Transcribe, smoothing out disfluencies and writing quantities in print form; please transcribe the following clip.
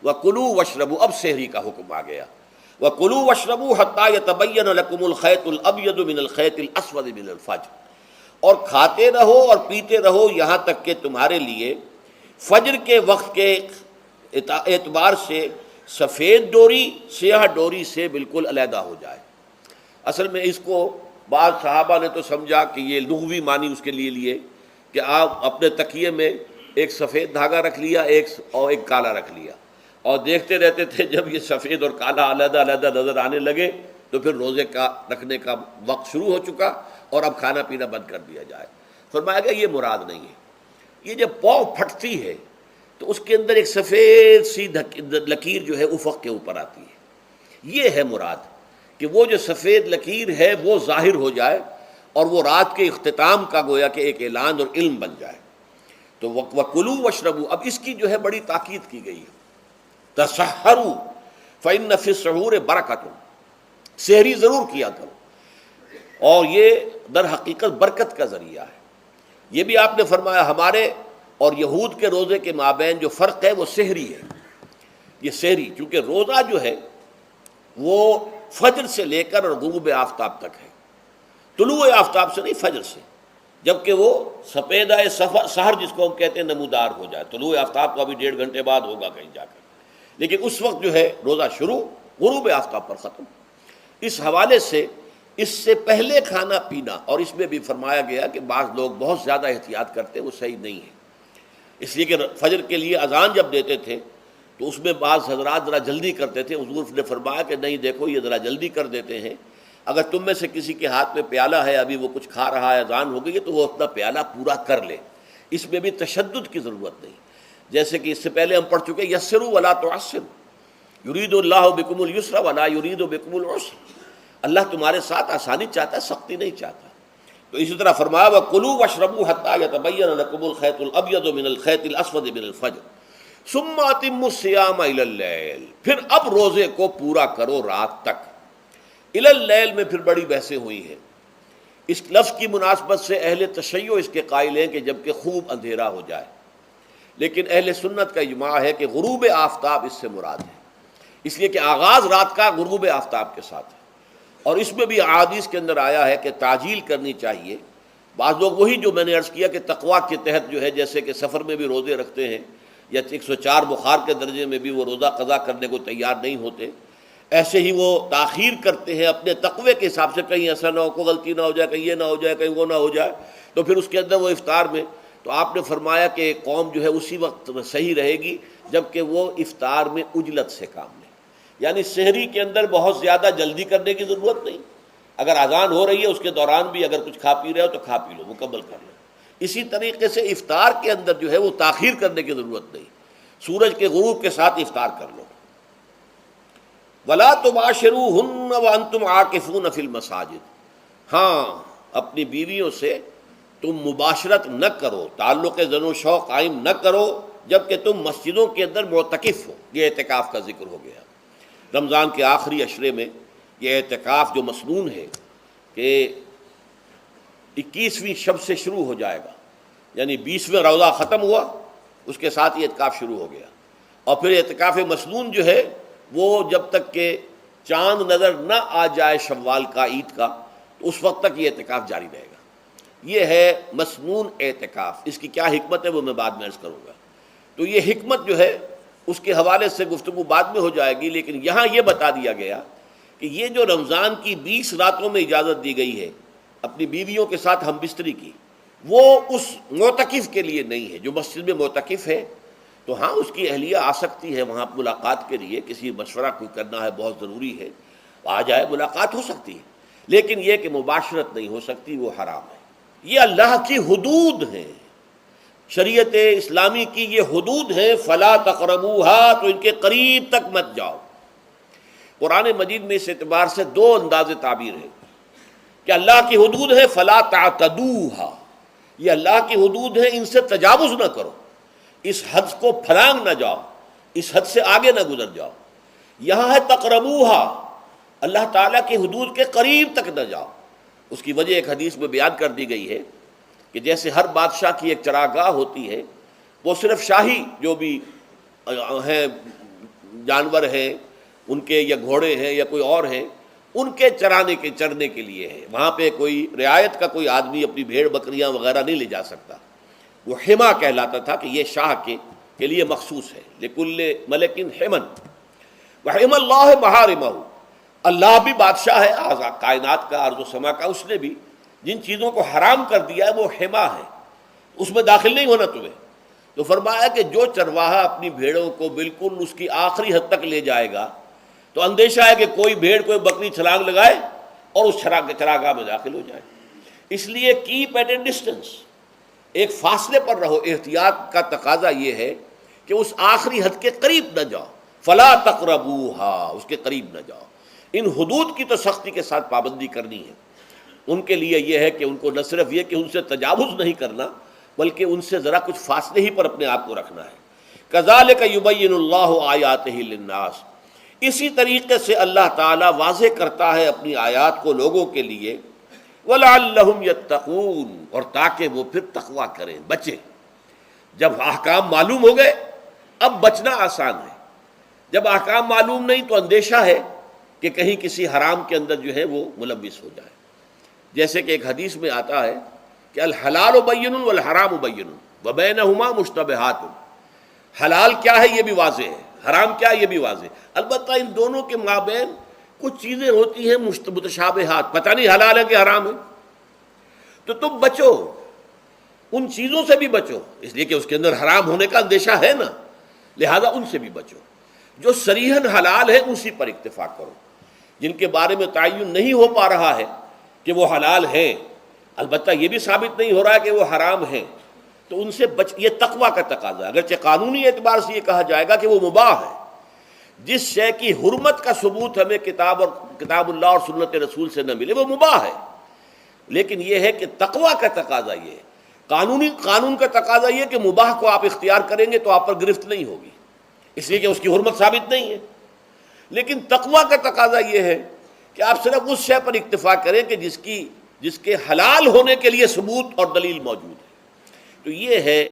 وَكُلُوا وَاشْرَبُوا، اب سحری کا حکم آ گیا، وَكُلُوا وَاشْرَبُوا حَتَّى يَتَبَيَّنَ لَكُمُ الْخَيْطُ الْأَبْيَضُ مِنَ الْخَيْطِ الْأَسْوَدِ مِنَ الْفَجْرِ، اور کھاتے رہو اور پیتے رہو یہاں تک کہ تمہارے لیے فجر کے وقت کے اعتبار سے سفید ڈوری سیاہ ڈوری سے بالکل علیحدہ ہو جائے۔ اصل میں اس کو بعض صحابہ نے تو سمجھا کہ یہ لغوی معنی اس کے لیے کہ آپ اپنے تکیے میں ایک سفید دھاگا رکھ لیا اور ایک کالا رکھ لیا، اور دیکھتے رہتے تھے جب یہ سفید اور کالا علیحدہ علیحدہ نظر آنے لگے تو پھر روزے کا رکھنے کا وقت شروع ہو چکا اور اب کھانا پینا بند کر دیا جائے۔ فرمایا گیا یہ مراد نہیں ہے، یہ جب پاؤں پھٹتی ہے تو اس کے اندر ایک سفید سی لکیر جو ہے افق کے اوپر آتی ہے، یہ ہے مراد، کہ وہ جو سفید لکیر ہے وہ ظاہر ہو جائے اور وہ رات کے اختتام کا گویا کہ ایک اعلان اور علم بن جائے۔ تو وَكُلُوا وَاشْرَبُوا، اب اس کی جو ہے بڑی تاکید کی گئی ہے، تَسَحَّرُوا فَإِنَّ فِي السَّحُورِ بَرَكَةٌ، سحری ضرور کیا کرو، اور یہ در حقیقت برکت کا ذریعہ ہے۔ یہ بھی آپ نے فرمایا ہمارے اور یہود کے روزے کے مابین جو فرق ہے وہ سحری ہے۔ یہ سحری چونکہ روزہ جو ہے وہ فجر سے لے کر اور غروب آفتاب تک ہے، طلوع آفتاب سے نہیں، فجر سے، جبکہ وہ سپیدہ سحر جس کو ہم کہتے ہیں نمودار ہو جائے۔ طلوع آفتاب کو ابھی 1.5 گھنٹے بعد ہوگا کہیں جا کر، لیکن اس وقت جو ہے روزہ شروع، غروب آفتاب پر ختم۔ اس حوالے سے اس سے پہلے کھانا پینا، اور اس میں بھی فرمایا گیا کہ بعض لوگ بہت زیادہ احتیاط کرتے وہ صحیح نہیں ہے، اس لیے کہ فجر کے لیے اذان جب دیتے تھے تو اس میں بعض حضرات ذرا جلدی کرتے تھے۔ حضور نے فرمایا کہ نہیں دیکھو یہ ذرا جلدی کر دیتے ہیں، اگر تم میں سے کسی کے ہاتھ میں پیالہ ہے ابھی وہ کچھ کھا رہا ہے اذان ہو گئی ہے تو وہ اپنا پیالہ پورا کر لے، اس میں بھی تشدد کی ضرورت نہیں، جیسے کہ اس سے پہلے ہم پڑھ چکے یسروا ولا تعسروا یرید اللہ بکم اليسر ولا یرید بکم العسر، اللہ تمہارے ساتھ آسانی چاہتا ہے، سختی نہیں چاہتا۔ تو اسی طرح فرمایا وَكُلُوا وَاشْرَبُوا حَتَّى يَتَبَيَّنَ لَكُمُ الْخَيْطُ الْأَبْيَضُ مِنَ الْخَيْطِ الْأَسْوَدِ مِنَ الْفَجْرِ ثُمَّ أَتِمُّوا الصِّيَامَ إِلَى اللَّيْلِ، پھر اب روزے کو پورا کرو رات تک۔ إِلَى اللَّيْلِ میں پھر بڑی بحثیں ہوئی ہیں، اس لفظ کی مناسبت سے اہل تشیع اس کے قائل ہیں کہ جب کہ خوب اندھیرا ہو جائے، لیکن اہل سنت کا اجماع ہے کہ غروب آفتاب اس سے مراد ہے، اس لیے کہ آغاز رات کا غروب آفتاب کے ساتھ ہے، اور اس میں بھی احادیث کے اندر آیا ہے کہ تعجیل کرنی چاہیے۔ بعض لوگ وہی جو میں نے عرض کیا کہ تقویٰ کے تحت جو ہے جیسے کہ سفر میں بھی روزے رکھتے ہیں یا 104 بخار کے درجے میں بھی وہ روزہ قضا کرنے کو تیار نہیں ہوتے، ایسے ہی وہ تاخیر کرتے ہیں اپنے تقوی کے حساب سے، کہیں ایسا نہ ہو، کوئی غلطی نہ ہو جائے، کہیں یہ نہ ہو جائے، کہیں وہ نہ ہو جائے، تو پھر اس کے اندر وہ افطار میں، تو آپ نے فرمایا کہ قوم جو ہے اسی وقت صحیح رہے گی جب کہ وہ افطار میں عجلت سے کام لے، یعنی سحری کے اندر بہت زیادہ جلدی کرنے کی ضرورت نہیں، اگر اذان ہو رہی ہے اس کے دوران بھی اگر کچھ کھا پی رہے ہو تو کھا پی لو، مکمل کر لو۔ اسی طریقے سے افطار کے اندر جو ہے وہ تاخیر کرنے کی ضرورت نہیں، سورج کے غروب کے ساتھ افطار کر لو۔ وَلَا تُبَاشِرُوهُنَّ وَأَنْتُمْ عَاكِفُونَ فِي الْمَسَاجِدِ، ہاں اپنی بیویوں سے تم مباشرت نہ کرو، تعلق زن و شوق قائم نہ کرو جب کہ تم مسجدوں کے اندر معتکف ہو۔ یہ اعتکاف کا ذکر ہو گیا۔ رمضان کے آخری عشرے میں یہ اعتکاف جو مسنون ہے کہ 21ویں شب سے شروع ہو جائے گا، یعنی 20واں روزہ ختم ہوا اس کے ساتھ یہ اعتکاف شروع ہو گیا، اور پھر اعتکاف مسنون جو ہے وہ جب تک کہ چاند نظر نہ آ جائے شوال کا، عید کا، تو اس وقت تک یہ اعتکاف جاری رہے گا۔ یہ ہے مسنون اعتکاف۔ اس کی کیا حکمت ہے وہ میں بعد میں عرض کروں گا۔ تو یہ حکمت جو ہے اس کے حوالے سے گفتگو بعد میں ہو جائے گی، لیکن یہاں یہ بتا دیا گیا کہ یہ جو رمضان کی 20 راتوں میں اجازت دی گئی ہے اپنی بیویوں کے ساتھ ہم بستری کی، وہ اس معتکف کے لیے نہیں ہے۔ جو مسجد میں معتکف ہے تو ہاں اس کی اہلیہ آ سکتی ہے وہاں ملاقات کے لیے، کسی مشورہ کوئی کرنا ہے بہت ضروری ہے، آ جائے، ملاقات ہو سکتی ہے، لیکن یہ کہ مباشرت نہیں ہو سکتی، وہ حرام ہے۔ یہ اللہ کی حدود ہیں، شریعت اسلامی کی یہ حدود ہیں، فلا تقربوها، تو ان کے قریب تک مت جاؤ۔ قرآن مجید میں اس اعتبار سے 2 انداز تعبیر ہے کہ اللہ کی حدود ہے فلا تعتدوها، یہ اللہ کی حدود ہیں، ان سے تجاوز نہ کرو، اس حد کو پھلانگ نہ جاؤ، اس حد سے آگے نہ گزر جاؤ۔ یہاں ہے تقربوها، اللہ تعالیٰ کی حدود کے قریب تک نہ جاؤ۔ اس کی وجہ ایک حدیث میں بیان کر دی گئی ہے کہ جیسے ہر بادشاہ کی ایک چراگاہ ہوتی ہے، وہ صرف شاہی جو بھی ہیں جانور ہیں ان کے، یا گھوڑے ہیں یا کوئی اور ہیں، ان کے چرنے کے لیے ہے، وہاں پہ کوئی رعایت کا کوئی آدمی اپنی بھیڑ بکریاں وغیرہ نہیں لے جا سکتا۔ وہ حما کہلاتا تھا کہ یہ شاہ کے لیے مخصوص ہے، لکل ملک حمن وحم اللہ محارمہ، اللہ بھی بادشاہ ہے کائنات کا، ارض و سما کا، اس نے بھی جن چیزوں کو حرام کر دیا ہے وہ حما ہے، اس میں داخل نہیں ہونا تمہیں۔ تو فرمایا کہ جو چرواہا اپنی بھیڑوں کو بالکل اس کی آخری حد تک لے جائے گا تو اندیشہ ہے کہ کوئی بھیڑ کوئی بکری چھلانگ لگائے اور اس چراگاہ میں داخل ہو جائے۔ اس لیے کیپ ایٹ اے ڈسٹینس، ایک فاصلے پر رہو۔ احتیاط کا تقاضا یہ ہے کہ اس آخری حد کے قریب نہ جاؤ، فلا تقربوہا، اس کے قریب نہ جاؤ۔ ان حدود کی تو سختی کے ساتھ پابندی کرنی ہے۔ ان کے لیے یہ ہے کہ ان کو نہ صرف یہ کہ ان سے تجاوز نہیں کرنا، بلکہ ان سے ذرا کچھ فاصلے ہی پر اپنے آپ کو رکھنا ہے۔ کذالک یبین اللہ آیاتہ للناس، اسی طریقے سے اللہ تعالیٰ واضح کرتا ہے اپنی آیات کو لوگوں کے لیے، وَلَعَلَّهُمْ يَتَّقُونَ، اور تاکہ وہ پھر تقویٰ کریں، بچیں۔ جب احکام معلوم ہو گئے اب بچنا آسان ہے، جب احکام معلوم نہیں تو اندیشہ ہے کہ کہیں کسی حرام کے اندر جو ہے وہ ملوث ہو جائے۔ جیسے کہ ایک حدیث میں آتا ہے کہ الحلال بین والحرام بین وبینہما مشتبہات، حلال کیا ہے یہ بھی واضح ہے، حرام کیا ہے یہ بھی واضح ہے، البتہ ان دونوں کے مابین کچھ چیزیں ہوتی ہیں متشابہات، پتہ نہیں حلال ہے کہ حرام ہے، تو تم بچو، ان چیزوں سے بھی بچو، اس لیے کہ اس کے اندر حرام ہونے کا اندیشہ ہے نا، لہذا ان سے بھی بچو۔ جو صریحاً حلال ہے اسی پر اکتفا کرو، جن کے بارے میں تعین نہیں ہو پا رہا ہے کہ وہ حلال ہیں، البتہ یہ بھی ثابت نہیں ہو رہا ہے کہ وہ حرام ہیں، تو ان سے یہ تقویٰ کا تقاضا ہے۔ اگرچہ قانونی اعتبار سے یہ کہا جائے گا کہ وہ مباح ہے، جس شے کی حرمت کا ثبوت ہمیں کتاب اللہ اور سنت رسول سے نہ ملے وہ مباح ہے، لیکن یہ ہے کہ تقویٰ کا تقاضا یہ ہے، قانون کا تقاضا یہ کہ مباح کو آپ اختیار کریں گے تو آپ پر گرفت نہیں ہوگی، اس لیے کہ اس کی حرمت ثابت نہیں ہے، لیکن تقویٰ کا تقاضا یہ ہے کہ آپ صرف اس شے پر اکتفا کریں کہ جس کے حلال ہونے کے لیے ثبوت اور دلیل موجود ہے۔ تو یہ ہے